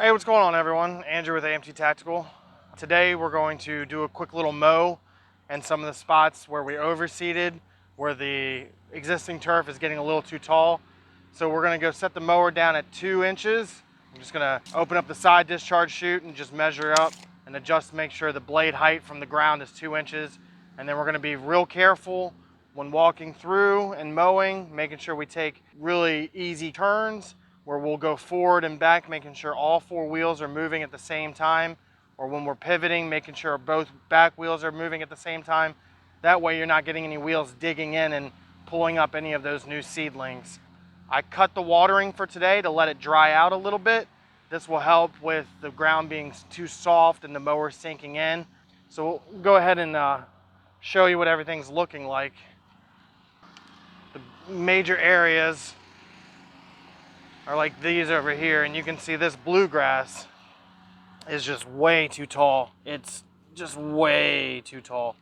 Hey, what's going on everyone? Andrew with AMT Tactical. Today we're going to do a quick little mow and some of the spots where we overseeded, where the existing turf is getting a little too tall. So we're gonna go set the mower down at 2 inches. I'm just gonna open up the side discharge chute and just measure up and adjust to make sure the blade height from the ground is 2 inches. And then we're gonna be real careful when walking through and mowing, making sure we take really easy turns where we'll go forward and back, making sure all 4 wheels are moving at the same time, or when we're pivoting, making sure both back wheels are moving at the same time. That way you're not getting any wheels digging in and pulling up any of those new seedlings. I cut the watering for today to let it dry out a little bit. This will help with the ground being too soft and the mower sinking in. So we'll go ahead and show you what everything's looking like. The major areas are like these over here, and you can see this bluegrass is just way too tall. It's just way too tall,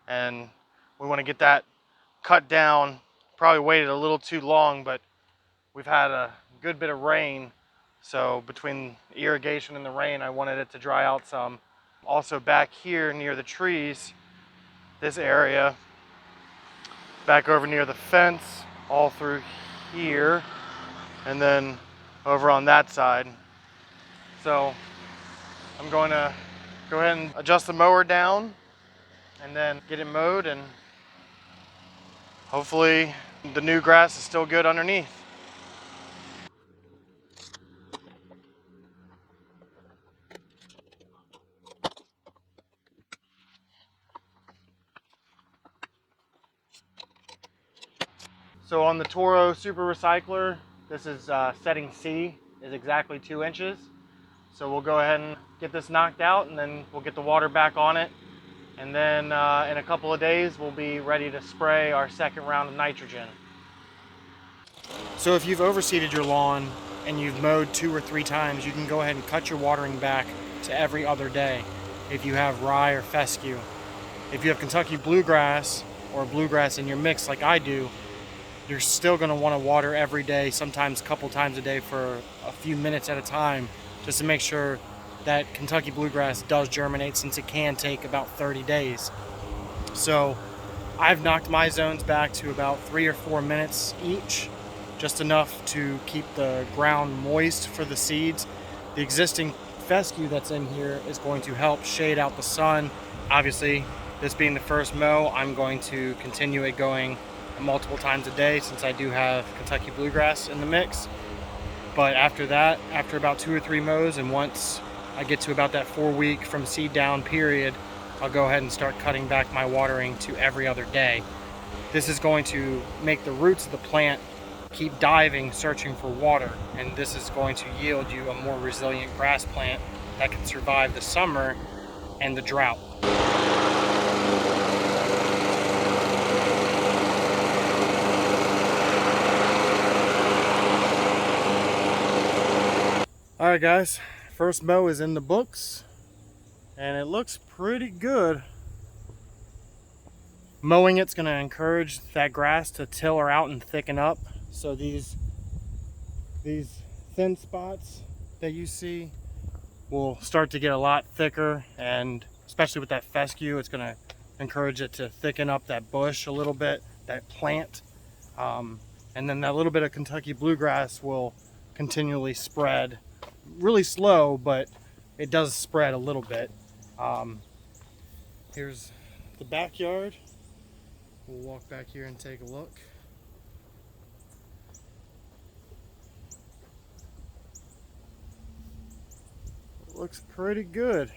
and we want to get that cut down. Probably waited a little too long, but we've had a good bit of rain, so between irrigation and the rain I wanted it to dry out some. Also back here near the trees, this area, back over near the fence, all through here, and then over on that side. So I'm going to go ahead and adjust the mower down and then get it mowed, and hopefully the new grass is still good underneath. So on the Toro Super Recycler, this is setting C is exactly 2 inches. So we'll go ahead and get this knocked out, and then we'll get the water back on it. And then in a couple of days, we'll be ready to spray our second round of nitrogen. So if you've overseeded your lawn and you've mowed 2 or 3 times, you can go ahead and cut your watering back to every other day if you have rye or fescue. If you have Kentucky bluegrass or bluegrass in your mix like I do, you're still going to want to water every day, sometimes a couple times a day for a few minutes at a time, just to make sure that Kentucky bluegrass does germinate, since it can take about 30 days. So I've knocked my zones back to about 3 or 4 minutes each, just enough to keep the ground moist for the seeds. The existing fescue that's in here is going to help shade out the sun. Obviously, this being the first mow, I'm going to continue it going multiple times a day, since I do have Kentucky bluegrass in the mix. But after that, after about 2 or 3 mows, and once I get to about that 4-week from seed down period, I'll go ahead and start cutting back my watering to every other day. This is going to make the roots of the plant keep diving, searching for water, and this is going to yield you a more resilient grass plant that can survive the summer and the drought. Alright guys, first mow is in the books, and it looks pretty good. Mowing it's going to encourage that grass to tiller out and thicken up, so these thin spots that you see will start to get a lot thicker, and especially with that fescue, it's going to encourage it to thicken up that bush a little bit, that plant, and then that little bit of Kentucky bluegrass will continually spread. Really slow, but it does spread a little bit. Here's the backyard. We'll walk back here and take a look. It looks pretty good.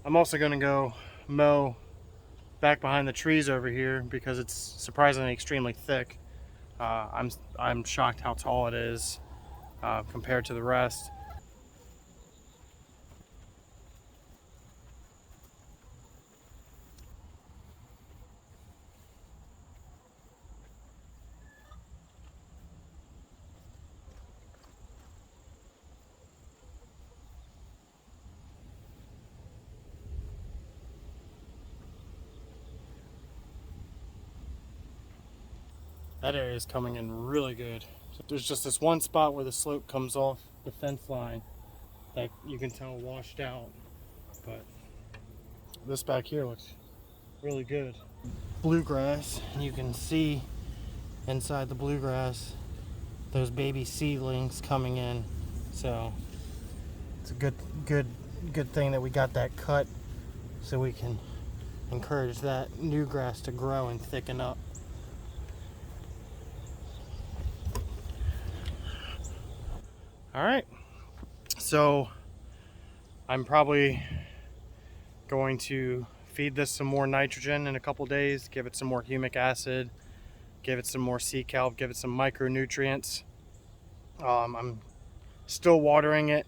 I'm also going to go mow back behind the trees over here because it's surprisingly extremely thick. I'm shocked how tall it is compared to the rest. That area is coming in really good. So there's just this one spot where the slope comes off the fence line that you can tell washed out, but this back here looks really good. Bluegrass, and you can see inside the bluegrass those baby seedlings coming in, so it's a good thing that we got that cut so we can encourage that new grass to grow and thicken up. All right, so I'm probably going to feed this some more nitrogen in a couple days, give it some more humic acid, give it some more sea kelp, give it some micronutrients. I'm still watering it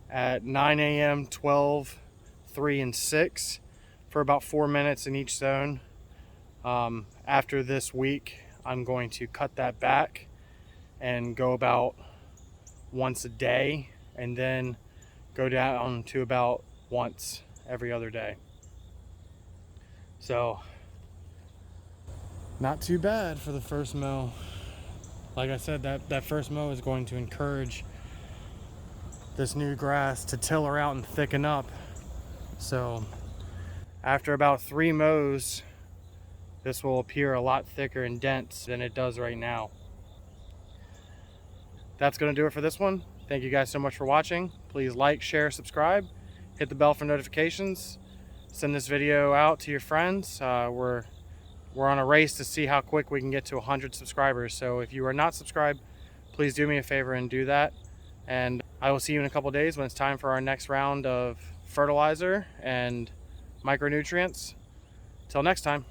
at 9 a.m., 12, 3, and 6 for about 4 minutes in each zone. After this week, I'm going to cut that back and go about once a day, and then go down to about once every other day. So not too bad for the first mow. Like I said, that first mow is going to encourage this new grass to tiller out and thicken up. So after about 3 mows, this will appear a lot thicker and dense than it does right now. That's going to do it for this one. Thank you guys so much for watching. Please like, share, subscribe, hit the bell for notifications, send this video out to your friends. We're on a race to see how quick we can get to 100 subscribers. So if you are not subscribed, please do me a favor and do that. And I will see you in a couple days when it's time for our next round of fertilizer and micronutrients. Till next time.